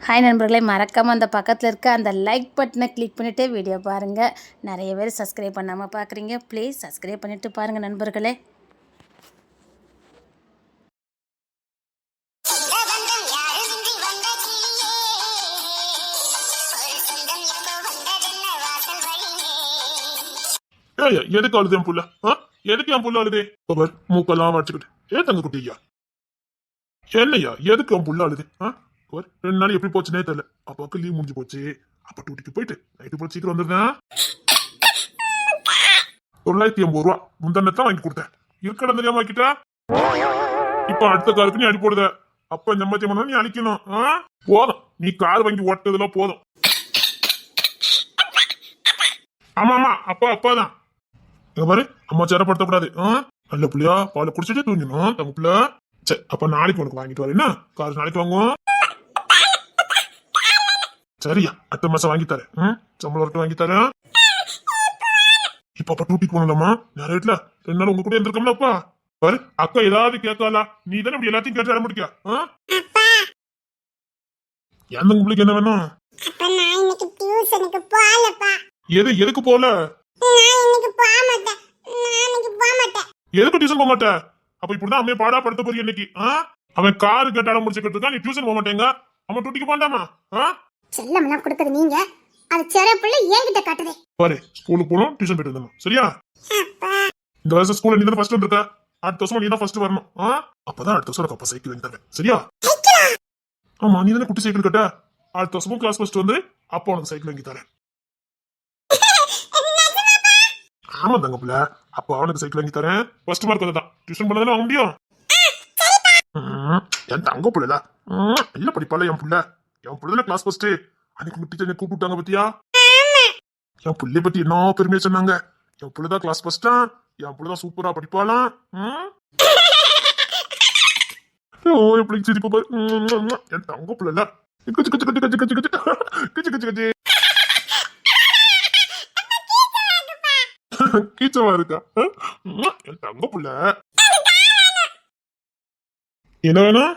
Hi நண்பர்களே, மறக்காமல் அந்த பக்கத்தில் இருக்க அந்த லைக் பட்டனை கிளிக் பண்ணிவிட்டு வீடியோ பாருங்கள். நிறைய பேர் சப்ஸ்கிரைப் பண்ணாமல் பார்க்குறீங்க. ப்ளீஸ் சப்ஸ்கிரைப் பண்ணிவிட்டு பாருங்கள் நண்பர்களே. எதுக்கு அழுது என் புள்ள? எதுக்கு என் புள்ள அழுதே? மூக்கெல்லாம் வச்சுக்கிட்டு ஏன் தங்க குட்டியா? என்னையா எதுக்கு என் புள்ள அழுது? 2 நாள் எப்படி போச்சுனே தெரியல. அப்பாவுக்கு லீவ் முடிஞ்சு போச்சு. அப்ப டூட்டிக்கு போயிட்டு நைட்டு போய் சீக்கிரம் வந்துருந்தேன். 980 ரூபா முந்தனத்தான் வாங்கி கொடுத்தேன். இருக்கடம் தெரியாம வாங்கிட்டா. இப்ப அடுத்த காருக்கு நீ அடி போடுத. அப்ப இந்த மாதிரி நீ அழிக்கணும். போதும், நீ கார் வாங்கி ஓட்டதெல்லாம் போதும். ஆமா ஆமா, அப்பாதான். பாரு, அம்மா சேரப்படுத்த கூடாது. நல்ல புள்ளியா பாலை குடிச்சிட்டு தூங்கணும் தங்க புள்ள. சரி, அப்ப நாளைக்கு உனக்கு வாங்கிட்டு வரேன்னா கார் நாளைக்கு வாங்குவோம். சரியா, அடுத்த மாசம் வாங்கி தரேன். சம்பளம் வரட்டும் வாங்கி தரேன். இப்ப அப்ப டூட்டி போனலாமா? நிறைய 2 நாள் உங்க கூட இருந்திருக்கோம்லப்பா. பாரு, அக்கா ஏதாவது கேட்காளா? நீ தானே இப்படி எல்லாத்தையும் கேட்டு முடிக்க. எந்த உங்களுக்கு என்ன வேணும்? எதுக்கு போல? எதுக்கு டியூஷன் போக மாட்டேன்? அப்ப இப்படிதான் அம்மையை பாடா படுத்த போறீங்க இன்னைக்கு. அவன் காரு கேட்டாலும் முடிச்சுக்கிட்டு இருக்கான், நீ டியூஷன் போக மாட்டேங்க. அவன் டூட்டிக்கு போண்டாமா? செல்லம்லாம் கொடுத்தது நீங்க, அது சிறப்புள்ள என்கிட்ட காட்டுதே. பாரு, ஸ்கூலுக்கு போகணும், டியூஷன் போயிட்டு வந்தோம். சரியா? இந்த வருஷம் ஸ்கூல்ல நீ தான் ஃபர்ஸ்ட் வந்திருக்க. அடுத்த வருஷம் நீ தான் ஃபர்ஸ்ட் வரணும். அப்பதான் அடுத்த வருஷம் அப்பா சைக்கிள் வாங்கி தரேன். சரியா? ஆமா, நீ தானே குட்டி சைக்கிள் கட்ட. அடுத்த வருஷமும் கிளாஸ் ஃபர்ஸ்ட் வந்து அப்பா உனக்கு சைக்கிள் வாங்கி தரேன். ஆமா தங்க பிள்ளை, அப்ப அவனுக்கு சைக்கிள் வாங்கி தரேன். ஃபர்ஸ்ட் மார்க் வந்ததான் டியூஷன் பண்ணதானே வாங்க முடியும். என் தங்க பிள்ளைல இல்ல படிப்பால என் புள்ள. என் புள்ள கிளாஸ் ஃபர்ஸ்ட். அன்னைக்கு டீச்சர் கூப்பிட்டாங்க பத்தியா? என் புள்ளைய பத்தி என்ன பெருமையா சொன்னாங்க. என் புள்ளதான் கிளாஸ் ஃபர்ஸ்டா, என் புள்ளதான் சூப்பரா படிப்பாலாம். எப்படி சிரிப்பு பாரு. என் தங்க பிள்ளைல கச்சு கச்சு கச்சு கச்சு கச்சு கச்சு கச்சு கச்சு கச்சு கீச்சமா இருக்கா என் தங்க புள்ள. என்ன வேணும்?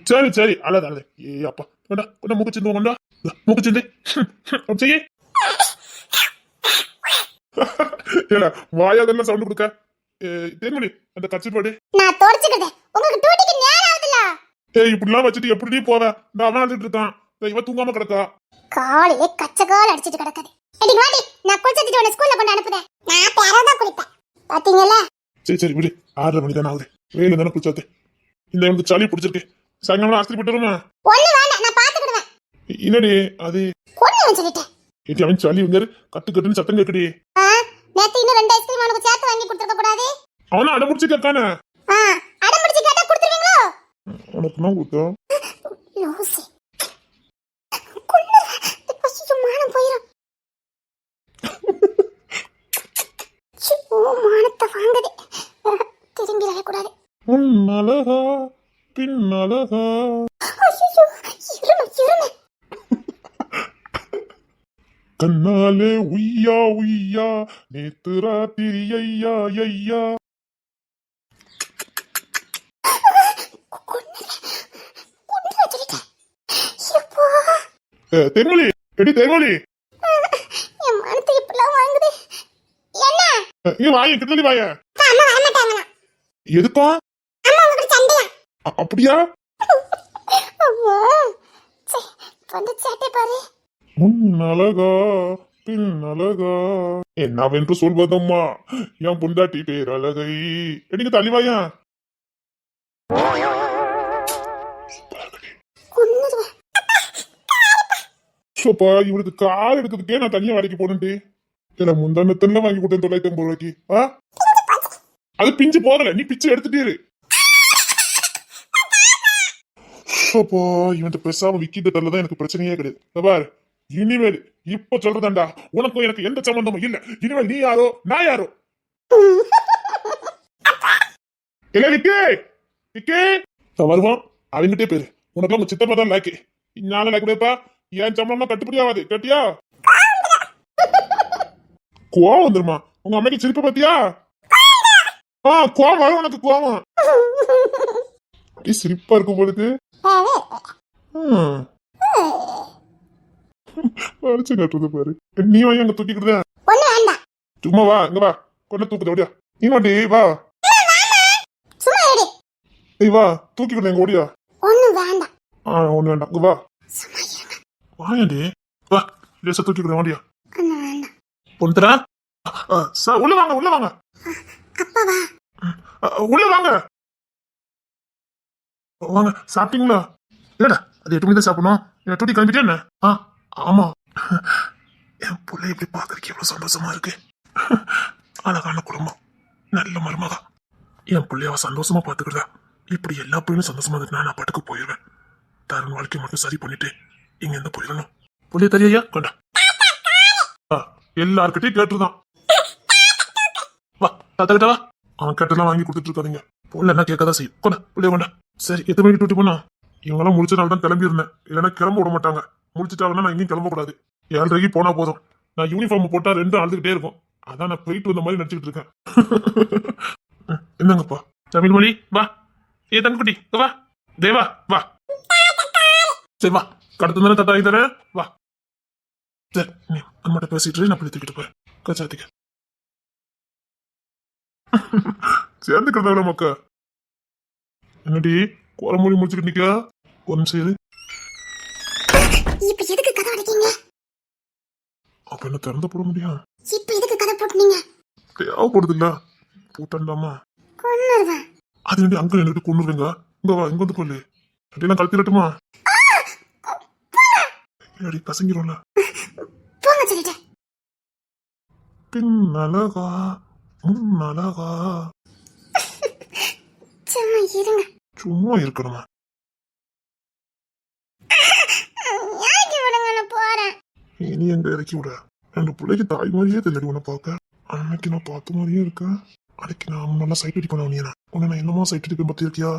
சரி சரி, அழாத அழாத. ஏ அப்பா, கொண்டா மூக்கு சிந்து, கொண்டா மூக்கு சிந்து செய்ய. வாயாதெல்லாம் சவுண்ட் கொடுக்க. தேன்மொழி, அந்த கச்சி பாடு. நான் தொடச்சுக்கிறேன். உங்களுக்கு டூட்டிக்கு நேரம் ஆகுதுல. இப்படிலாம் வச்சுட்டு எப்படி போவ? இந்த அவன் அழுதுட்டு இருக்கான், இவ தூங்காம கிடக்கா. காலையிலே கச்சகால் அடிச்சிட்டு கிடக்குது. எடி வாடி, நான் குளிச்சிட்டு உன்னை ஸ்கூல்ல கொண்டு அனுப்புறேன். நான் பேரதா குளிப்பேன். பாத்தீங்களா? சரி சரி விடு, 6:30 மணி தானே ஆகுது. வேலை தானே குளிச்சாத்து. இந்த எனக்கு சளி பிடிச்சிருக்கு. சாயங்காலம் ஆஸ்திரி போட்டு வருமா? ஒண்ணு வேண்டாம், நான் பாத்துக்கிடுவேன். என்னடி அது? ஒண்ணு சொல்லிட்டேன். ஏடி அவன் சளி வந்து கட்டு கட்டுன்னு சத்தம் கேக்குடி. நேத்து இன்னும் 2 ஐஸ்கிரீம் உனக்கு சேர்த்து வாங்கி கொடுத்துருக்க கூடாது? அவனா அடம் முடிச்சு கேட்கானே. அடம் முடிச்சு கேட்டா கொடுத்துருவீங்களோ? உனக்கு நான் கொடுத்தோம். லூசி கொல்லுற. இப்ப சும்மானம் போயிரும். மானத்தை வாங்குது. திரும்பி வரக்கூடாது. உன்னழகா பின்னழகா. கண்ணாலே உய்யா உய்யா நேத்து ராத்திரி ஐயா ஐயா. தெருமொழி, எடி தெருமொழி, என் மனத்தை இப்படிலாம் வாங்குது. என்ன? இங்க வாய, கிட்ட வாய. அம்மா வர மாட்டாங்களா? எதுக்கா? அம்மா உங்களுக்கு சண்டையா? அப்படியா? அம்மா வந்து சேட்டை பாரு. முன்னழகா பின்னழகா என்னவென்று சொல்வதம்மா என் பொண்டாட்டி பேர் அழகை. எனக்கு தள்ளிவாயா. இவனுக்கு கார் எடுக்கிறதுக்கே நான் தனியா வாடகைக்கு போனேன்டி. இல்ல முந்தானத்துல வாங்கி கொடுத்தேன் 950 ரூபாய்க்கு. அது பிஞ்சு போகல, நீ பிச்சு எடுத்துட்டீரு. இவன் பேசாம விக்கிட்டு தரலதான் எனக்கு பிரச்சனையே கிடையாது. பாரு, இனிமேல் இப்ப சொல்றதாண்டா, உனக்கும் எனக்கு எந்த சம்பந்தமும் இல்ல. இனிமேல் நீ யாரோ நான் யாரோ. இல்ல விக்கே விக்கே வருவான். அவங்கிட்டே பேரு உனக்கு உங்க சித்தப்பா தான் லாக்கி. நானும் லாக்கி கூடப்பா. என் சம்பளம்லாம் கட்டுப்படி ஆகாது. கட்டியா? கோவம் வந்துருமா? உங்க அம்மைக்கு சிரிப்பு பாத்தியா? கோவம் வரும் உனக்கு. கோவம் சிரிப்பா இருக்கும் பொழுது வரைச்சு கட்டுறது பாரு. நீ வாங்கி அங்க தூக்கிக்கிறத ஒண்ணு வேண்டாம். சும்மா வா, இங்க வா. கொண்டு தூக்குது ஓடியா. நீ வாடி வா. சும்மா இரு. ஏய் வா, தூக்கிக்கிறத எங்க ஓடியா. ஒண்ணு வேண்டாம். ஒண்ணு வேண்டாம், இங்க வா. சும்மா இருங்க. வாயாடி வா, லேசா தூக்கிக்கிறத ஓடியா. ஒண்ணு வேண்டாம். பொண்ணுடா. சார் உள்ள வாங்க, உள்ள வாங்க. அப்பாவா? உள்ள வாங்க. வாங்க, சாப்பிட்டீங்களா? இல்லடா, அது 8 மணி தான் சாப்பிடணும். டூட்டி கிளம்பிட்டே என்ன? ஆமா. என் பிள்ளை எப்படி பாக்குறதுக்கு எவ்வளவு சந்தோஷமா இருக்கு. அழகான குடும்பம், நல்ல மருமகா. என் பிள்ளைய அவ சந்தோஷமா பாத்துக்கிறதா. இப்படி எல்லா பிள்ளையும் சந்தோஷமா இருந்தா நான் பாட்டுக்கு போயிடுவேன். தருண் வாழ்க்கையை மட்டும் சரி பண்ணிட்டு இங்க இருந்து போயிடணும். புள்ளைய தரியா கொண்டா. எல்லார்கிட்டையும் கேட்டுதான். வா தாத்தா கிட்ட வா. அவன் கேட்டெல்லாம் வாங்கி கொடுத்துட்டு இருக்காதீங்க. பொண்ணு என்ன கேட்கதான் செய்யும். கொண்டா புள்ளைய கொண்டா. சரி, எத்தனை மணிக்கு டூட்டி போனா? இவங்கெல்லாம் முடிச்சனால தான் கிளம்பி இருந்தேன். இல்லைன்னா கிளம்ப விட மாட்டாங்க. முடிச்சுட்டாங்கன்னா நான் எங்கேயும் கிளம்பக்கூடாது. 7:30 போனா போதும். நான் யூனிஃபார்ம் போட்டா 2 அழுதுகிட்டே இருக்கும். அதான் நான் போயிட்டு வந்த மாதிரி நடிச்சுட்டு இருக்கேன். என்னங்கப்பா தமிழ்மொழி வா. ஏ தங்கக்குட்டி வா. தேவா வா. சரி வா, கடத்து தானே தட்டாகி தரேன். வா. சரி, நீ அம்மாட்ட பேசிட்டு நான் போய் தூக்கிட்டு போறேன். கச்சாத்திக்க சேர்ந்துக்கிறதா மக்கா. என்னடி குறமொழி முடிச்சுட்டு நிக்க? ஒன்னு செய்யுது. இப்ப எதுக்கு கதை அடைக்கீங்க? அப்ப என்ன திறந்த போட முடியும்? இப்ப எதுக்கு கதை போட்டுனீங்க? தேவைப்படுது இல்ல, போட்டாண்டாமா. கொன்னுருவேன். அது வேண்டி அங்கிள் என்கிட்ட கொண்டுருங்க. இங்க வா, இங்க வந்து கொள்ளு. அப்படியெல்லாம் கழுத்திரட்டுமா? அடி கசங்கிடும்ல. போங்க சொல்லிட்டேன். பின்னலகா முன்னலகா. சும்மா இருங்க. சும்மா இருக்கணுமா? யாருக்கு விடுங்க, நான் போறேன். இனி எங்க இறக்கி விட? ரெண்டு பிள்ளைக்கு தாய் மாதிரியே தெரியல உன்னை பார்க்க. அன்னைக்கு நான் பார்த்த மாதிரியே இருக்க. அன்னைக்கு நான் நல்லா சைட் அடிப்பேன். உன்னை நான் என்னமா சைட் அடிப்பேன் பார்த்திருக்கியா?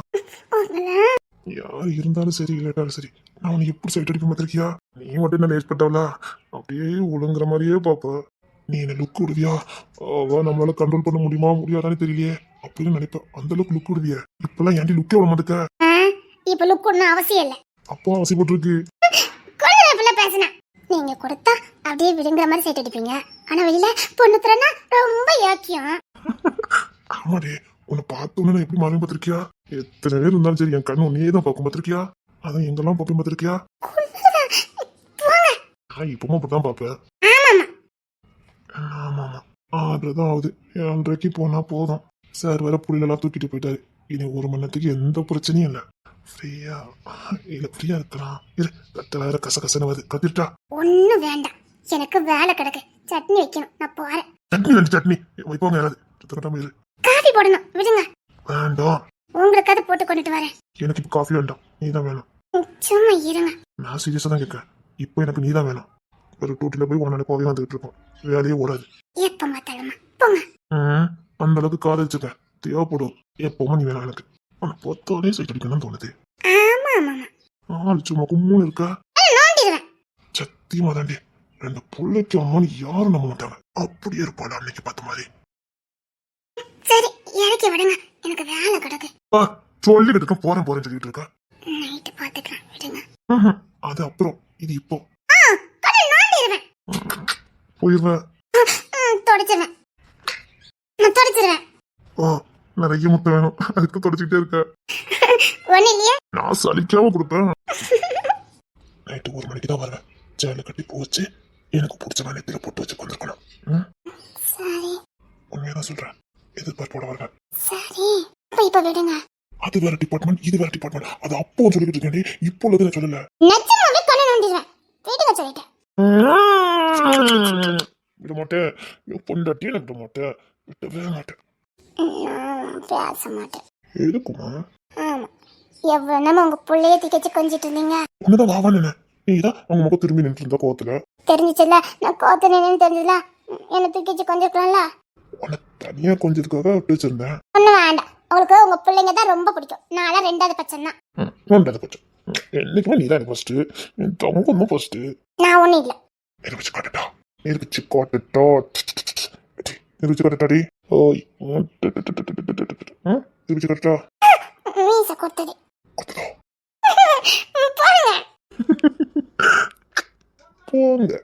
யார் இருந்தாலும் சரி இல்லாட்டாலும் சரி, நான் உனக்கு எப்படி சைட் அடிப்பேன் பார்த்திருக்கியா? நீ மட்டும் என்ன ஏற்பட்டவளா அப்படியே ஒழுங்குற மாதிரியே பாப்ப. நீ என்ன லுக் விடுவியா? அவ நம்மளால கண்ட்ரோல் பண்ண முடியுமா முடியாதான்னு தெரியலையே அப்படின்னு நினைப்பேன். அந்த அளவுக்கு லுக் விடுவிய. இப்பெல்லாம் ஏன்டி லுக்கே விட மாட்டேக்க? இப்ப லுக் ஒண்ணும் அவசியம் இல்ல. அப்போ அவசியப்பட்டிருக்கு. கொள்ளுறப்பல பேசினேன். நீங்க கொடுத்தா அப்படியே விடுங்கிற மாதிரி சைட் அடிப்பீங்க. ஆனா வெளியில பொண்ணு தரனா ரொம்ப யோக்கியம். ஆமாடே, உன்னை பார்த்தோன்னு நான் எப்படி மாறி பார்த்திருக்கியா? எத்தனை பேர் இருந்தாலும் சரி என் கண்ணு உன்னையே தான் பார்க்கும் பார்த்திருக்கியா? அதான் எங்கெல்லாம் பார்ப்பேன் பார்த்திருக்கியா? நான் இப்பவும் அப்படிதான் பார்ப்பேன். ஆமா ஆமா, 6 தான் ஆகுது. 7:30 போனா போதும். சார் வேற புள்ளிலாம் தூக்கிட்டு போயிட்டாரு. இனி 1 மணி நேரத்துக்கு எந்த பிரச்சனையும் இல்லை. ஃப்ரீயா இருக்கலாம். இரு, கத்த வேற கசகசன்னு வருது. கத்திட்டா ஒண்ணு வேண்டாம், எனக்கு வேலை கிடக்கு. சட்னி வைக்கணும், நான் போறேன். சட்னி 2 சட்னி வைப்போங்க. யாராவது சுத்தக்கட்டாம இரு. காஃபி போடணும், விடுங்க. வேண்டாம், உங்களுக்கு அது போட்டு கொண்டுட்டு வரேன். எனக்கு இப்போ காஃபி வேண்டாம், நீதான் வேணும். சும்மா இருங்க. நான் சீரியஸா தான் கேட்கறேன். இப்போ எனக்கு நீதான் வேணும். ஒரு டூட்டில போய் உன் நினைப்பாவே வந்துகிட்டு இருக்கோம். வேலையே ஓடாது. எப்ப மாத்தாலுமா போங்க. அந்த அளவுக்கு காதலிச்சுக்க தேவைப்படும். எப்பவும் நீ வேணாம் எனக்கு. உன்னை பொத்தாலே சைட் அடிக்கணும்னு தோணுது. ஆமா ஆமா ஆள் சும்மா கும்முன்னு இருக்க. நோண்டிடுவேன். சத்தியமா தாண்டி, 2 பிள்ளைக்கு அம்மானு யாரும் நம்ப மாட்டாங்க. அப்படியே இருப்பாள் அன்னைக்கு பார்த்த மாதிரி. சரி, இறக்கி விடுங்க, எனக்கு வேலை கிடக்கு. சொல்லிக்கிட்டு இருக்க, போறேன் சொல்லிட்டு இருக்க. நைட்டு பாத்துக்கலாம், விடுங்க. அது அப்புறம், இது இப்போ நோண்டிடுவேன். போயிருவேன். தொடச்சிருவேன், நான் தொடச்சிருவேன். நிறைய முட்டை வேணும், அதுக்கு தொடச்சுக்கிட்டே இருக்க. ஒண்ணு இல்லையா? நான் சலிக்காம கொடுப்பேன். நைட்டு 1 மணிக்கு தான் வருவேன். சேலை கட்டி பூ வச்சு எனக்கு பிடிச்ச மாதிரி நெத்தில போட்டு வச்சு கொண்டிருக்கணும். சரி, உண்மையதான் சொல்றேன். எதிர்பார்ப்போட வருவேன். சரி, இப்ப விடுங்க. அது வேற டிபார்ட்மெண்ட், இது வேற டிபார்ட்மெண்ட். அது அப்போ சொல்லிக்கிட்டு இருக்கேன், இப்போ உள்ளது நான் சொல்லல. நிஜமாவே கண்ணை நோண்டிடுவேன். வீட்டுக்கு சொல்லிட்டேன். விட மாட்டேன். பொண்டாட்டியே விட மாட்டேன். விடவே மாட்டேன். பேச மாட்டேன். எதுக்குமா? ஆமா, எவ்வளவு நம்ம உங்க பிள்ளைய திக்கச்சு கொஞ்சிட்டு இருந்தீங்க. உன்னதான் வாவா நினை. நீதான் அவங்க முகம் திரும்பி நின்று இருந்தா கோவத்துல. தெரிஞ்சிச்சுல, நான் கோத்த நின்னு தெரிஞ்சதுல, என்ன தூக்கிச்சு கொஞ்சிருக்கலாம்ல. உன்னை தனியா கொஞ்சதுக்காக விட்டு வச்சிருந்தேன். ஒண்ணு வேண்டாம், உங்களுக்கு உங்க பிள்ளைங்க தான் ரொம்ப பிடிக்கும். நான்லாம் 2வது பட்சம் தான். வேண்டாம் கொஞ்சம். என்னைக்குமே நீதான் எனக்கு ஃபர்ஸ்ட். என் தங்கம் தான் ஃபர்ஸ்ட். நான் ஒண்ணும் இல்ல. நிரூபிச்சு காட்டுட்டா. நிரூபிச்சு காட்டுட்டா. நிரூபிச்சு காட்டுட்டாடி. ஓய், நிரூபிச்சு காட்டுட்டா. மீச கொத்துது. கொத்துதா. போங்க போங்க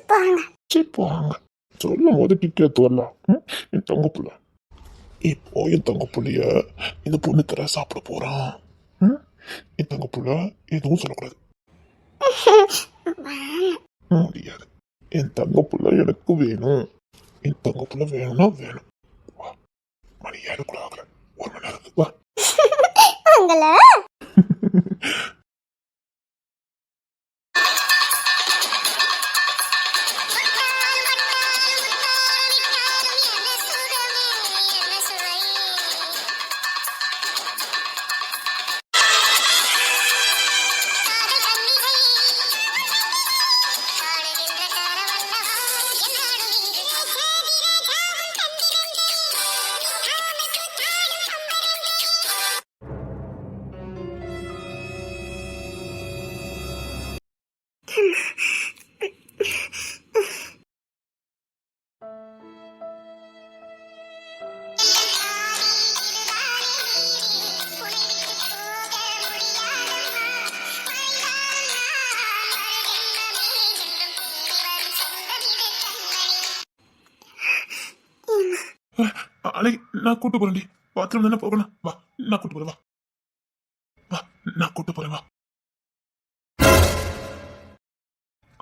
போங்க. சரி போங்க. சொல்லும் போது டிக்கெட் வரலாம். என் தங்க புள்ள இப்போ என் தங்க புள்ளைய இந்த பொண்ணு தர சாப்பிட போறான். என் தங்க புள்ள எதுவும் சொல்லக்கூடாது. முடியாது. என் தங்க புள்ள எனக்கு வேணும். என் தங்க புள்ள வேணும்னா வேணும். வா, மணி 7 கூட ஆகல, 1 மணி நேரம் இருக்கு. வா. உங்களை அழகி, நான் கூட்டு போறேன்டி. பாத்ரூம் தானே போகணும். வா, நான் கூட்டு போறேன். வா வா, நான் கூட்டு போறேன். வா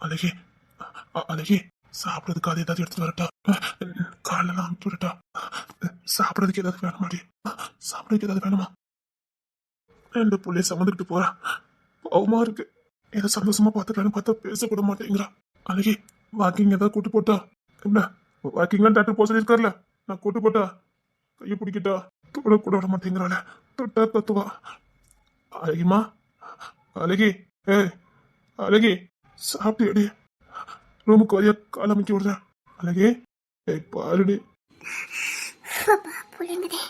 அழகி, அழகி, சாப்பிடறதுக்கு அது ஏதாவது எடுத்து வரட்டா? காலெல்லாம் அமுச்சு விடட்டா? சாப்பிடறதுக்கு ஏதாவது வேணுமாடி? சாப்பிடறதுக்கு ஏதாவது வேணுமா? 2 புள்ளைய சமந்துக்கிட்டு போறா. பாவமா இருக்கு. ஏதோ சந்தோஷமா பார்த்துக்கலான்னு பார்த்தா பேசக்கூட மாட்டேங்கிறா. அழகி, வாக்கிங் ஏதாவது கூட்டு போட்டா? என்ன வாக்கிங்லாம் டாக்டர் போக சொல்லியிருக்காருல, நான் கூட்டு போட்டா? கையை பிடிக்கிட்டா? தொட கூட விட மாட்டேங்கிறாள. தொட்டா கத்துவா. அழகிமா, அழகி, அழகி, சாப்பிட்டு ரூமுக்கு வரையா கால் அமைக்க விடுறேன். அழகி, பாருடி. புள்ளைங்கதே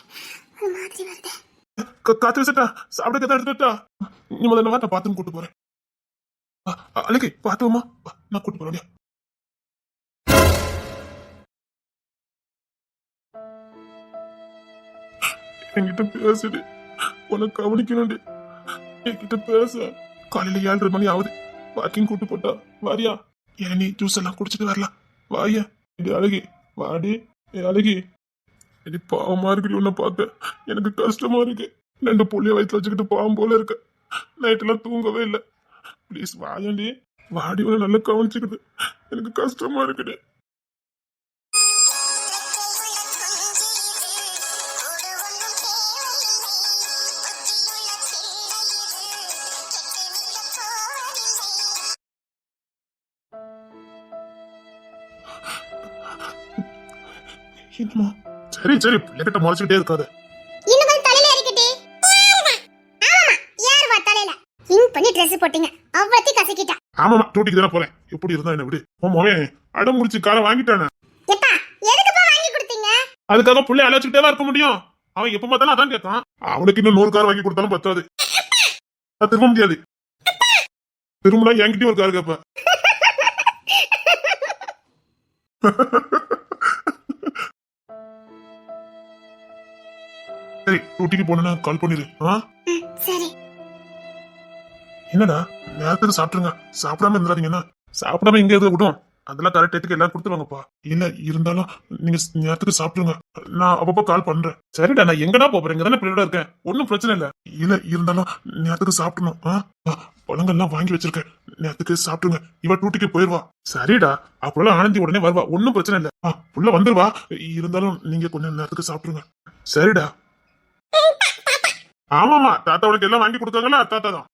ஒரு மாதிரி வருதே. காத்து வச்சுட்டா? சாப்பிட கதை எடுத்துட்டா? நீ முதல்ல நான் பாத்ரூம் கூட்டு போறேன். அழகி, பாத்துவமா? நான் கூட்டு போறேன். என்கிட்ட பேசுடி. உனக்கு கவனிக்கணும்டி. என்கிட்ட பேச. காலையில 7:30 மணி ஆகுது. வாக்கிங் கூட்டு போட்டா வாரியா? இளநீ ஜூஸ் எல்லாம் குடிச்சிட்டு வரலாம். வாயா. இது அழகி, வாடி. அழகி, இது பாவமா இருக்குடி. உன்னை பார்க்க எனக்கு கஷ்டமா இருக்கு. 2 புள்ளைய வயிற்றுல வச்சுக்கிட்டு பாவம் போல இருக்கு. நைட்டெல்லாம் தூங்கவே இல்லை. ப்ளீஸ் வாயாண்டி. வாடி, உன்னை நல்லா கவனிச்சுக்கிட்டு எனக்கு கஷ்டமா இருக்குடி. என்னமா? சரி சரி, பிள்ளைகிட்ட முறைச்சுக்கிட்டே இருக்காது. இன்னும் கொஞ்சம் தலையில ஏறிக்கிட்டே. ஆமாமா, யார் வா தலையில இன் பண்ணி ட்ரெஸ் போட்டீங்க, அவ்வளத்தி கசக்கிட்டா. ஆமாமா, டூட்டிக்கு தானே போறேன். எப்படி இருந்தா என்ன விடு. மோவே அடம் முடிச்சு காரை வாங்கிட்டானே. எப்பா எதுக்குப்பா வாங்கி கொடுத்தீங்க? அதுக்காக புள்ளை அழைச்சிக்கிட்டே தான் இருக்க முடியும். அவன் எப்ப பார்த்தாலும் அதான் கேட்கான். அவனுக்கு இன்னும் 100 கார் வாங்கி கொடுத்தாலும் பத்தாது. அது திரும்ப முடியாது. திரும்பினா என்கிட்டயும் ஒரு கார் கேப்ப. சரி, டூட்டிக்கு போனா கால் பண்ணிரு. சரி. என்னடா நேரத்துக்கு சாப்பிட்டுருங்க. சாப்பிடாம இருந்துடாதீங்கன்னா. சாப்பிடாம எங்க எதுவும் விடும். அதெல்லாம் கரெக்ட் டேட்டுக்கு எல்லாம் கொடுத்துருவாங்கப்பா. இல்ல இருந்தாலும் நீங்க நேரத்துக்கு சாப்பிட்டுருங்க. நான் அப்பப்போ கால் பண்றேன். சரிடா, நான் எங்கடா போறேன்? இங்க தானே பிள்ளையோட இருக்கேன். ஒன்னும் பிரச்சனை இல்ல. இல்ல இருந்தாலும் நேரத்துக்கு சாப்பிடணும். பழங்கள்லாம் வாங்கி வச்சிருக்கேன். நேரத்துக்கு சாப்பிட்டுருங்க. இவ டூட்டிக்கு போயிருவா. சரிடா, அப்பெல்லாம் ஆனந்தி உடனே வருவா. ஒன்னும் பிரச்சனை இல்ல. புள்ள வந்துருவா. இருந்தாலும் நீங்க கொஞ்சம் நேரத்துக்கு சாப்பிட்டுருங்க. சரிடா. ஆமாமா, தாத்தாவுக்கு எல்லாம் வாங்கி கொடுத்தாங்களா? தாத்தா தான்.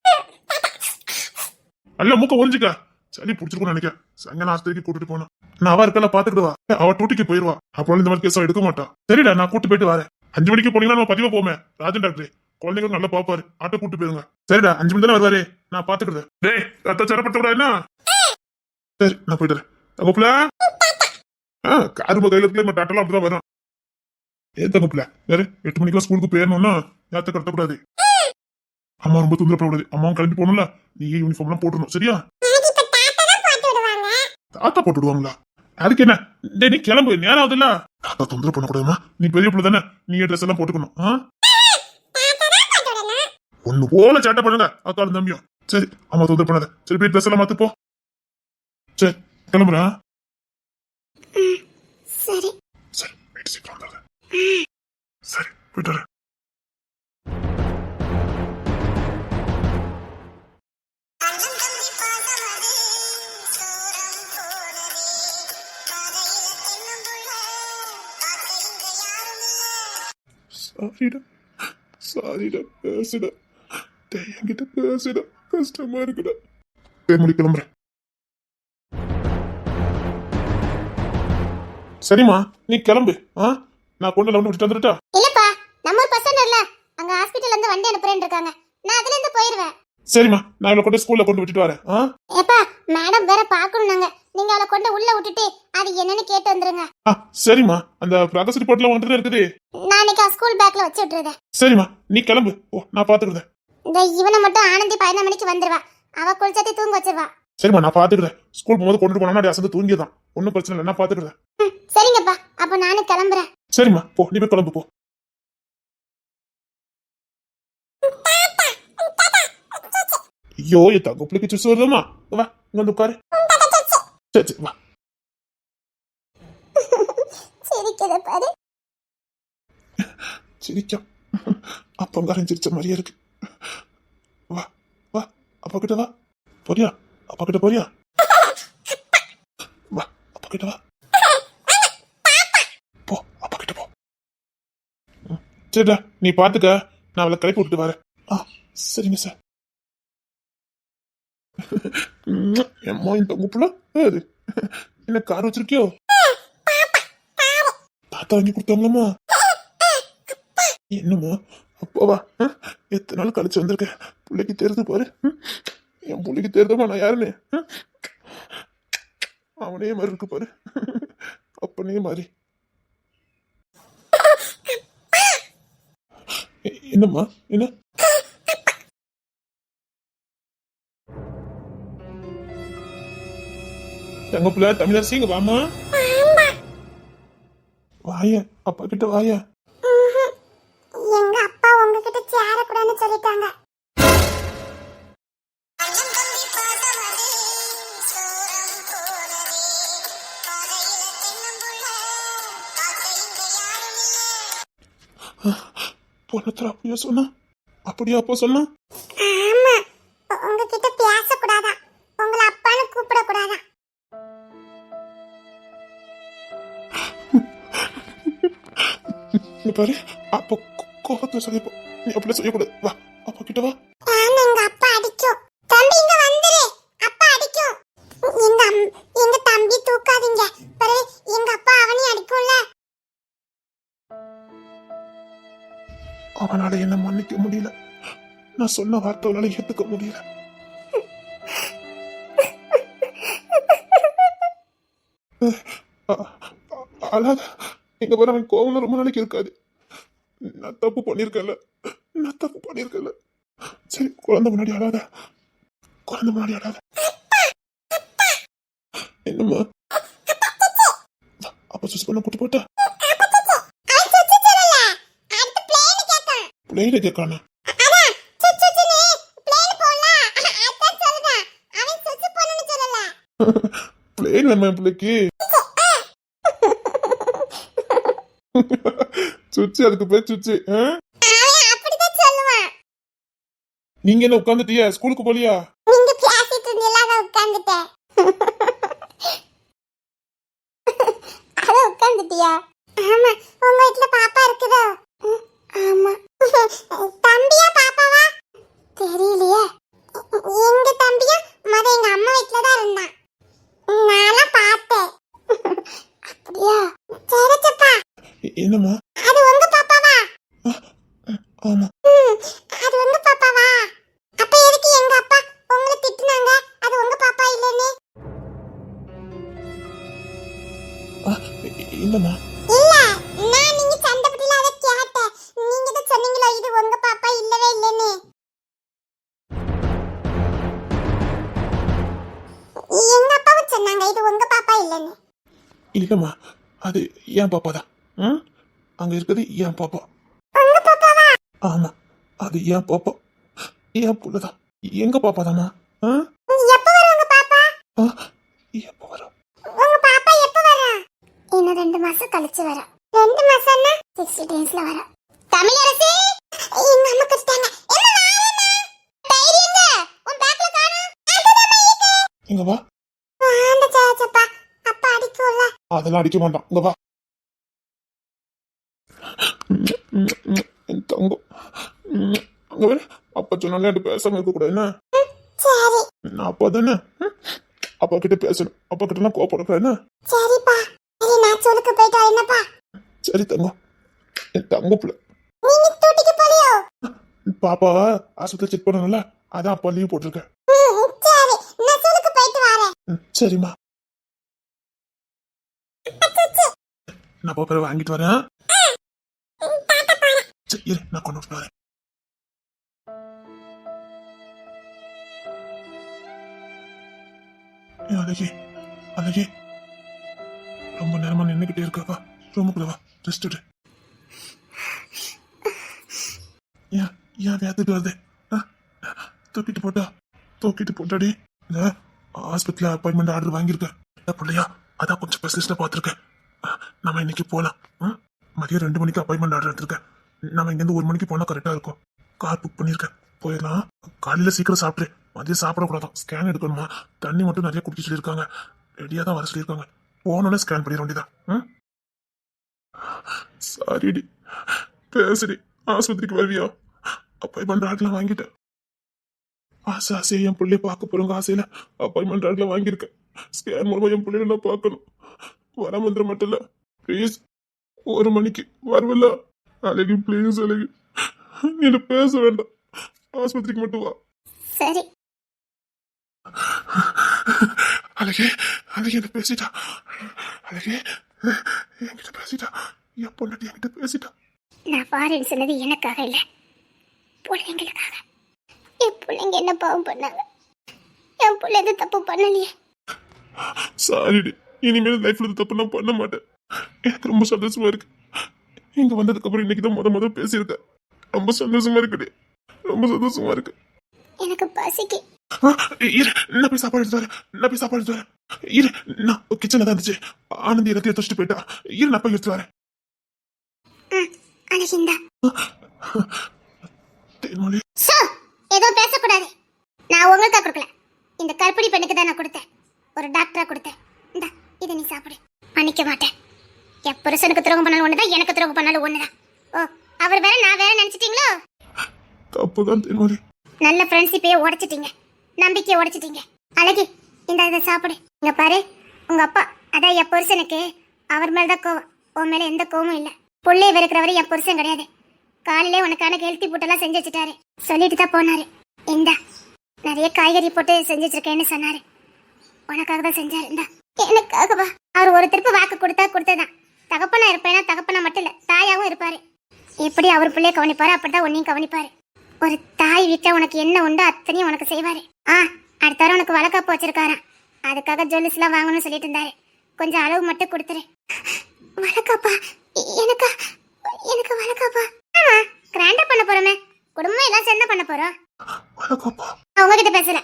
அல்ல மூக்க ஒரிஞ்சுக்க. சளி பிடிச்சிருக்கும் நினைக்கிறேன். சங்கன ஆஸ்பத்திரிக்கு கூட்டிட்டு போனா நான் அவ இருக்கல பாத்துக்கிடுவா. அவ டூட்டிக்கு போயிருவா. அப்புறம் இந்த மாதிரி கேஸ் எடுக்க மாட்டா. சரிடா, நான் கூட்டு போயிட்டு வரேன். 5 மணிக்கு போனீங்கன்னா நம்ம பதிவா போமே. ராஜன் டாக்டர் குழந்தைங்க நல்லா பாப்பாரு. ஆட்டோ கூட்டு போயிருங்க. சரிடா, 5 மணி தானே வருவாரு. நான் பாத்துக்கிடுறேன். டேய், ரத்த சரப்பட்ட கூட என்ன? சரி, நான் போயிட்டு வரேன். தங்கப்புல காரு கையில இருக்க டாட்டெல்லாம் அப்படிதான் வரும். ஏன் தங்கப்புல வேற 8 மணிக்கெல்லாம் ஸ்கூலுக்கு போயிடணும்னா யாத்த கடத்தக்கூடாது. அம்மா ரொம்ப தொந்தரப்படாது. அம்மாவும் கிளம்பி போகணும்ல. நீ யூனிஃபார்ம் எல்லாம் போட்டுடணும். சரியா? தாத்தா போட்டு விடுவாங்களா? அதுக்கு என்ன? நீ கிளம்பு, நேரம் ஆகுதுல்ல. தாத்தா தொந்தரவு பண்ணக்கூடாதுமா. நீ பெரிய பிள்ளை தானே. நீ ட்ரெஸ் எல்லாம் போட்டுக்கணும். பொண்ணு போல சேட்டை பண்ணுங்க அக்காலும் தம்பியும். சரி அம்மா தொந்தரவு பண்ணாத. சரி போய் ட்ரெஸ் எல்லாம் மாத்து போ. சரி கிளம்புறேன். சரி சரி போயிட்டு சீக்கிரம் வந்துடுறேன். சரி போயிட்டு வரேன். சாரிடா சாரிடா பேசுடா. என்கிட்ட பேசுடா, கஷ்டமா இருக்குடா. முடி கிளம்புறேன். சரிம்மா நீ கிளம்பு. நான் கொண்டு வந்து விட்டுட்டு வந்துட்டா. இல்லப்பா, நம்ம ஒரு பசங்க இல்ல, அங்க ஹாஸ்பிடல்ல இருந்து வண்டி அனுப்புறேன்னு இருக்காங்க. நான் அதுல இருந்து போயிருவேன். சரிம்மா நான் இவளை கொண்டு ஸ்கூல்ல கொண்டு விட்டுட்டு வரேன். ஏப்பா, மேடம் வேற பாக்கணும்னாங்க. நீங்க அவளை கொண்டு உள்ள விட்டுட்டு அது என்னன்னு கேட்டு வந்துருங்க. சரிம்மா அந்த ப்ராக்ரஸ் ரிப்போர்ட்ல வந்துட்டு இருக்குது. நான் இன்னைக்கு ஸ்கூல் பேக்ல வச்சு விட்டுறேன். சரிம்மா நீ கிளம்பு. நான் பாத்துக்கிறேன். இந்த இவனை மட்டும் ஆனந்தி 11 மணிக்கு வந்துருவா. அவ குளிச்சாத்தி தூங்க வச்சிருவா. சரிம்மா நான் பாத்துக்கிறேன். ஸ்கூல் போகும்போது கொண்டு போனா அசந்து தூங்கியதான். ஒன்னும் பிரச்சனை இல்லை, நான் பாத்துக்கிறேன். சரிங்கப்பா, அப்ப நானும் கிளம்புறேன். சரிம்மா போ, நீ போய் கிளம்பு போ. ஐயோ என் தங்க பிள்ளைக்கு சிரிச்சு வருதுமா. வா இங்க வந்து உட்காரு. சரி சரி வா. சிரிக்கிறத பாரு. சிரிக்கும். அப்பங்காரன் சிரிச்ச மாதிரியே இருக்கு. வா வா அப்பா கிட்ட வா. போறியா? அப்பா கிட்ட போறியா? வா அப்பா கிட்ட வா. போ அப்பா கிட்ட போ. சரிடா நீ பாத்துக்க, நான் அவளை கிளப்பி விட்டுட்டு வரேன். சரிங்க சார். எம்மா இந்த குப்புல என்ன கார் வச்சிருக்கியோ? தாத்தா வாங்கி கொடுத்தாங்களா? என்னம்மா அப்பாவா? எத்தனை நாள் கழிச்சு வந்திருக்க. பிள்ளைக்கு தெரியுது பாரு. என் பிள்ளைக்கு தெரியுதமா நான் யாருன்னு. அவனே மாதிரி இருக்கு பாரு. அப்பனே மாதிரி. என்னம்மா என்ன? தங்க பிள்ளை தமிழரசி இங்க வாமா. வாய அப்பா கிட்ட வாய. எங்க அப்பா உங்ககிட்ட சேரக்கூடாதுன்னு சொல்லிட்டாங்க. பொண்ணத்துல அப்படியா சொன்னா? அப்படியா அப்பா சொன்னா? ஆமா, உங்ககிட்ட பேசக்கூடாதா, உங்களை அப்பான்னு கூப்பிடக்கூடாதா. நீ பாரு அப்பா கோபத்துல சொல்லிப்போம். நீ அப்படியே செய்யக்கூடாது. வா அப்பா கிட்ட வா. எங்க அப்பா அடிக்கும். தம்பி இங்க வந்துரு, அப்பா அடிக்கும். எங்க தம்பி தூக்காதீங்க. பாரு எங்க அப்பா அவனையும் அடிக்கும்ல. அவனால என்ன மன்னிக்க முடியல. நான் சொன்ன வார்த்தைகளால ஏத்துக்க முடியல. அழாத. எங்க பாரு அவன் கோவம் ரொம்ப நாளைக்கு இருக்காது. நான் தப்பு பண்ணிருக்கல. சரி குழந்தை முன்னாடி அழாத. என்னம்மா அப்ப சுஸ் பண்ண கூட்டு போட்டா பிள்ளையில கேட்கானா? பிளேன் வேணுமா என் பிள்ளைக்கு? சுச்சு அதுக்கு பேர் சுச்சு. நீங்க என்ன உட்காந்துட்டியா? ஸ்கூலுக்கு போலியா? ஆமா, உங்க வீட்ல பாப்பா இருக்குதோ? ஆமா. தம்பியா பாப்பாவா தெரியலையே. எங்க தம்பியா எங்க அம்மா வீட்ல தான் இருந்தான். நான்லாம் பார்த்தேன். அப்படியா? சரிச்சப்பா. என்னம்மா? அது உங்க பாப்பாவா? ஆமா. அது உங்க பாப்பாவா? அப்ப எதுக்கு எங்க அப்பா உங்களை திட்டுனாங்க அது உங்க பாப்பா இல்லன்னு? இல்லம்மா. இல்ல, நான் நீங்க சண்டை போட்டீல அத கேட்டேன். நீங்க தான் சொன்னீங்களா இது உங்க பாப்பா இல்லவே இல்லன்னு. எங்க அப்பாவும் சொன்னாங்க இது உங்க பாப்பா இல்லன்னு. இல்லம்மா அது என் பாப்பா தான். அங்க இருக்கிறது என் பாப்பா. உங்க பாப்பாவா? ஆமா அது என் பாப்பா. என் புள்ளதான். எங்க பாப்பாதாம்மா? எப்ப வருவாங்க பாப்பா? எப்ப வரும்? உங்க பாப்பா எப்ப வரா? இன்னும் 2 மாசம் கழிச்சு வரா. 2 மாசம்னா 60 டேஸ்ல வரா. தமிழரசி எங்க அம்மா கட்டாங்க. என்ன வாரேனா? தைரியங்க. உன் பேக்ல காணோம். அதுதான் இருக்கு. இங்க வா. வாண்ட சாச்சப்பா. அப்பா அடிக்கும்ல. அதெல்லாம் அடிக்க மாட்டான். இங்க வா. என் தங்கம். அங்க வர. அப்பா சொன்னாலே அது பேசாம இருக்க கூடாது என்ன? சரி. நான் அப்பா தானே. அப்பா கிட்ட பேசணும். அப்பா கிட்ட எல்லாம் கோபப்படக்கூடாது என்ன? சரிப்பா. சரி நான் சொல்லுக்கு போயிட்டா என்னப்பா? சரி தங்கம். என் தங்க பிள்ளை. நீங்க தூட்டிக்கு போலியோ? பாப்பா ஆஸ்பத்திரி செக் பண்ணணும்ல, அதான் அப்பா லீவ் போட்டிருக்கேன். சரி நான் சொல்லுக்கு போயிட்டு வரேன். சரிம்மா. நான் பாப்பா வாங்கிட்டு வரேன். சரி இரு, நான் கொண்டு விட்டு வரேன். அழகி அழகி ரொம்ப நேரமா நின்னுகிட்டே இருக்காப்பா. ரூமுக்குள்ள வா, ரெஸ்ட் எடு. ஏன் வேத்துட்டு வருது? தூக்கிட்டு போட்டாடி. இந்த ஹாஸ்பிட்டல அப்பாயின்மெண்ட் ஆர்டர் வாங்கியிருக்கேன் பிள்ளையா. அதான் கொஞ்சம் ஸ்பெஷலிஸ்டா பார்த்துருக்கேன். நம்ம இன்னைக்கு போலாம். மதியம் 2 மணிக்கு அப்பாயின்மெண்ட் ஆர்டர் எடுத்திருக்கேன். நம்ம இங்கேருந்து 1 மணிக்கு போனா கரெக்டா இருக்கும். கார் புக் பண்ணியிருக்கேன், போயிடலாம். காலையில சீக்கிரம் சாப்பிட்டு மதியம் சாப்பிடக்கூடாதான். ஸ்கேன் எடுக்கணுமா? தண்ணி மட்டும் நிறைய குடிக்க சொல்லியிருக்காங்க. ரெடியா தான் வர சொல்லியிருக்காங்க. போனோன்னே ஸ்கேன் பண்ணிட வேண்டியதான். சாரிடி, பேசுடி. ஆஸ்பத்திரிக்கு வருவியா? அப்பாயின்மெண்ட் ஆர்டர்லாம் வாங்கிட்டேன். ஆசையா என் பிள்ளைய பார்க்க போறவங்க ஆசையில அப்பாயின்மெண்ட் ஆர்டர்ல வாங்கியிருக்கேன். ஸ்கேன் மூலமா என் பிள்ளைய நான் பார்க்கணும். வர மந்திரம் மட்டும் இல்ல, ப்ளீஸ் 1 மணிக்கு வரவில்ல. அழகி ப்ளீஸ் அழகி, நீ பேச வேண்டாம். ஆஸ்பத்திரிக்கு மட்டும் வா. சரி. அழகே அழகி என்ன பேசிட்டா. அழகே என்கிட்ட பேசிட்டா. என் பொண்ணாட்டி என்கிட்ட பேசிட்டா. நான் ஃபாரின் சொன்னது எனக்காக இல்ல, பிள்ளைங்களுக்காக. என் பிள்ளைங்க என்ன பாவம் பண்ணாங்க? என் பிள்ளை எதுவும் தப்பு பண்ணலையே. சாரிடி, இனிமேல் லைஃப்ல இது தப்பு நான் பண்ண மாட்டேன். எனக்கு ரொம்ப சந்தோஷமா இருக்கு. இங்க வந்ததுக்கு அப்புறம் இன்னைக்கு தான் முத பேசியிருக்கேன். ரொம்ப சந்தோஷமா இருக்குடி, ரொம்ப சந்தோஷமா இருக்கு. எனக்கு பசிக்கு. இரு, நான் போய் சாப்பாடு எடுத்து வரேன். இரு, நான் கிச்சன்ல தான் இருந்துச்சு. ஆனந்தி எல்லாத்தையும் எடுத்து போயிட்டா. இரு, நான் போய் எடுத்து வரேன். அழகிந்தா தேன்மொழி, ஏதோ பேசக்கூடாது. நான் உங்களுக்கா கொடுக்கல, இந்த கற்படி பெண்ணுக்கு தான் நான் கொடுத்தேன். ஒரு டாக்டரா கொடுத்தேன். இந்தா இதை நீ சாப்பிடு. மன்னிக்க மாட்டேன். என் புருஷனுக்கு துரோகம் பண்ணாலும் ஒண்ணுதான், எனக்கு துரோகம் பண்ணாலும் ஒண்ணுதான். ஓ, அவர் வேற நான் வேற நினைச்சிட்டீங்களோ? தப்புதான் தேன்மொழி. நல்ல ஃப்ரெண்ட்ஷிப்பையே உடைச்சிட்டீங்க, நம்பிக்கையை உடைச்சிட்டீங்க. அழகி இந்த இதை சாப்பிடு. இங்க பாரு, உங்க அப்பா அதான் என் புருஷனுக்கு அவர் மேலதான் கோவம், உன் மேல எந்த கோவமும் இல்ல. புள்ளைய வெறுக்கிறவரு என் புருஷன் கிடையாது. காலையிலே உனக்கான ஹெல்த்தி ஃபுட்டெல்லாம் செஞ்சு வச்சுட்டாரு. சொல்லிட்டு தான் போனாரு. இந்தா நிறைய காய்கறி போட்டு செஞ்சு வச்சிருக்கேன்னு சொன்னாரு. உனக்காக தான் செஞ்சாரு. இந்தா எனக்காகவா? அவர் ஒரு திருப்பி வாக்கு கொடுத்ததான். தகப்பனா இருப்பேனா தகப்பனா மட்டும் இல்ல, தாயாவும் இருப்பாரு. எப்படி அவர் பிள்ளைய கவனிப்பாரு அப்படிதான் உன்னையும் கவனிப்பாரு. ஒரு தாய் வீட்டை உனக்கு என்ன உண்டோ அத்தனையும் உனக்கு செய்வாரு. அடுத்த வாரம் உனக்கு வளக்காப்பு வச்சிருக்காராம். அதுக்காக ஜுவல்ஸ் எல்லாம் வாங்கணும்னு சொல்லிட்டு இருந்தாரு. கொஞ்சம் அளவு மட்டும் கொடுத்துரு. வளக்காப்பா? எனக்கு வளக்காப்பா? ஆமா, கிராண்டா பண்ண போறோமே. குடும்பம் எல்லாம் சேர்ந்து பண்ண போறோம். உங்ககிட்ட பேசல.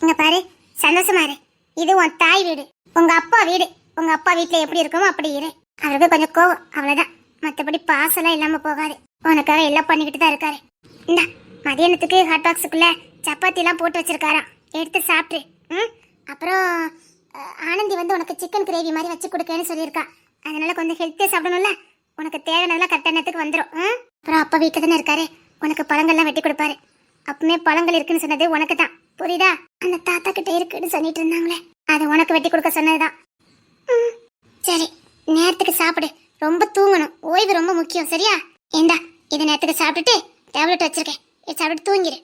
இங்க பாரு, சந்தோஷமா இரு. இது உன் தாய் வீடு, உங்க அப்பா வீடு. உங்க அப்பா வீட்டுல எப்படி இருக்குமோ அப்படி இரு. அவருக்கு கொஞ்சம் கோவம், அவ்வளவுதான். மத்தபடி பாசெல்லாம் இல்லாம போகாது. உனக்காக எல்லாம் பண்ணிக்கிட்டு தான் இருக்காரு. இந்த மதியானத்துக்கு ஹாட் பாக்ஸுக்குள்ள சப்பாத்தி எல்லாம் போட்டு வச்சிருக்காராம். எடுத்து சாப்பிட்டு. அப்புறம் ஆனந்தி வந்து உனக்கு சிக்கன் கிரேவி மாதிரி வச்சு கொடுக்கன்னு சொல்லியிருக்கா. அதனால கொஞ்சம் ஹெல்த்தியா சாப்பிடணும்ல. உனக்கு தேவையானதெல்லாம் கரெக்டான நேரத்துக்கு வந்துடும். அப்புறம் அப்பா வீட்டுல தானே இருக்காரு, உனக்கு பழங்கள்லாம் வெட்டி கொடுப்பாரு. அப்பவுமே பழங்கள் இருக்குன்னு சொன்னது உனக்கு தான், புரியுதா? அந்த தாத்தா கிட்ட இருக்குன்னு சொல்லிட்டு இருந்தாங்களே, அது உனக்கு வெட்டி கொடுக்க சொன்னதுதான். சரி, நேரத்துக்கு சாப்பிடு. ரொம்ப தூங்கணும், ஓய்வு ரொம்ப முக்கியம், சரியா? ஏண்டா இதை நேரத்துக்கு சாப்பிட்டுட்டு டேப்லெட் வச்சிருக்கேன், இதை சாப்பிட்டு தூங்கிடு.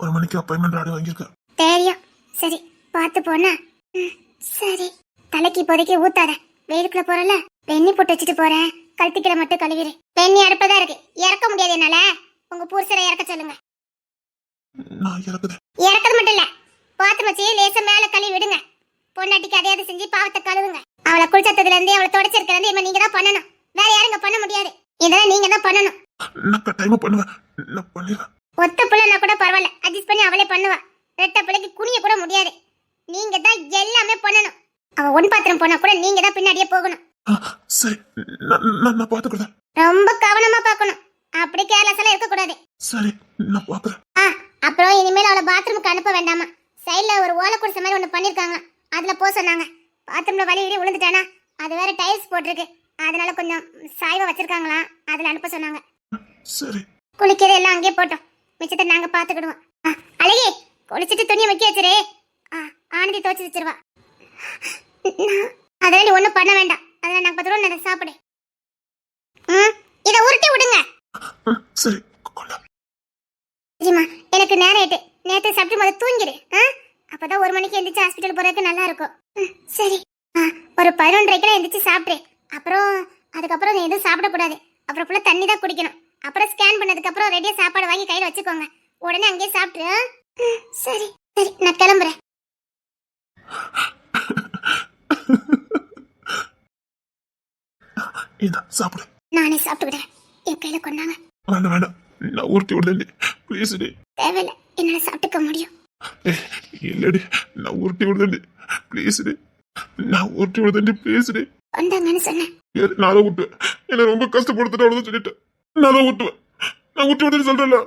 1 மணிக்கு அப்பாயின்மெண்ட் ஆர்டர் வாங்கியிருக்கேன். தெரியும். சரி பார்த்து போனா. சரி, தலைக்கு இப்போதைக்கு ஊத்தாத. வெயிலுக்குள்ள போறல, வெண்ணி போட்டு வச்சுட்டு போறேன். கழுத்துக்கிற மட்டும் கழுவிடு. வெண்ணி அடுப்பதான் இருக்கு, இறக்க முடியாது என்னால. உங்க புருஷரை இறக்க சொல்லுங்க. நான் இறக்குறேன். இறக்கிறது மட்டும் இல்ல, பாத்திரம் வச்சு லேசா மேல கழுவி விடுங்க. பொண்டாட்டிக்கு அதையாவது செஞ்சு பாவத்தை கழுவுங்க. அவளை குளிச்சத்துல இருந்து அவளை தொடச்சிருக்கிறது இருந்து இனிமே நீங்க தான் பண்ணணும். வேற யாருங்க பண்ண முடியாது. இதெல்லாம் நீங்க தான் பண்ணணும். நான் கட்டாயமா பண்ணுவேன், நான் பண்ணிடுவேன். ஒத்த பிள்ளைனா கூட பரவாயில்ல, அட்ஜஸ்ட் பண்ணி அவளே பண்ணுவா. ரெட்டை பிள்ளைக்கு குனிய கூட முடியாது. நீங்க தான் எல்லாமே பண்ணணும். அவ ஒன் பாத்திரம் போனா கூட நீங்க தான் பின்னாடியே போகணும். சரி, நான் பாத்துக்கிறேன். ரொம்ப கவனமா பார்க்கணும். அப்படி கேர்லெஸ் எல்லாம் இருக்க கூடாது. சரி, நான் பாக்குறேன். அப்புறம் இனிமேல் அவளை பாத்ரூமுக்கு அனுப்ப வேண்டாமா. சைடுல ஒரு ஓலை குடிசை மாதிரி ஒண்ணு பண்ணிருக்காங்க, அதுல போக சொன்னாங்க. பாத்ரூம்ல வலி இடி விழுந்துட்டானா, அது வேற டைல்ஸ் போட்டிருக்கு, அதனால கொஞ்சம் சாய்வா வச்சிருக்காங்களாம், அதுல அனுப்ப சொன்னாங்க. சரி, குளிக்கிறது எல்லாம் அங்கேயே போட்டோம், மிச்சத்தை நாங்க பாத்துக்கிடுவோம். அழகி, குளிச்சுட்டு துணியை வைக்க வச்சிரு. ஆனந்தி துவச்சு வச்சிருவா. அதெல்லாம் நீ ஒண்ணும் பண்ண வேண்டாம், அதெல்லாம் நாங்க 10 ரூபா சாப்பிடு. இதை உருட்டி விடுங்க. சரி. ஜிமா, எனக்கு நேரம் ஆயிட்டு. நேத்து சாப்பிட்டு முதல்ல தூங்கிடு. அப்பதான் 1 மணிக்கு எந்திரிச்சு ஹாஸ்பிட்டல் போறதுக்கு நல்லா இருக்கும். சரி, ஒரு 11:30 எந்திரிச்சு சாப்பிடு. அதுக்கப்புறம் நீ எதுவும் சாப்பிடக்கூடாது. அப்புறம் ஃபுல்லா தண்ணி தான் குடிக்கணும். அப்புறம் ஸ்கேன் பண்ணதுக்கு அப்புறம் ரெடியா சாப்பாடு வாங்கி கையில வச்சுக்கோங்க. உடனே அங்கேயே சாப்பிட்டு. சரி சரி, நான் கிளம்புறேன். சாப்பிடு. நானே சாப்பிட்டுக்கிறேன். என் கையில கொண்டாங்க. வேண்டாம், நான் உருட்டி விடுதேன். Please D. தேவையில்லை, என்னால சாப்பிட்டுக்க முடியும். இல்லடி, நான் உருட்டி விடுதேன். ப்ளீஸ் டி, நான் உருட்டி விடுதேன். Please D. கொண்டாங்கன்னு சொன்னேன். நான் தான் விட்டுவேன். என்ன ரொம்ப கஷ்டப்படுத்திட்டு அவ்வளவுதான் சொல்லிட்டேன். நான் தான் விட்டுவேன். நான் விட்டு விடுன்னு சொல்றேன்ல.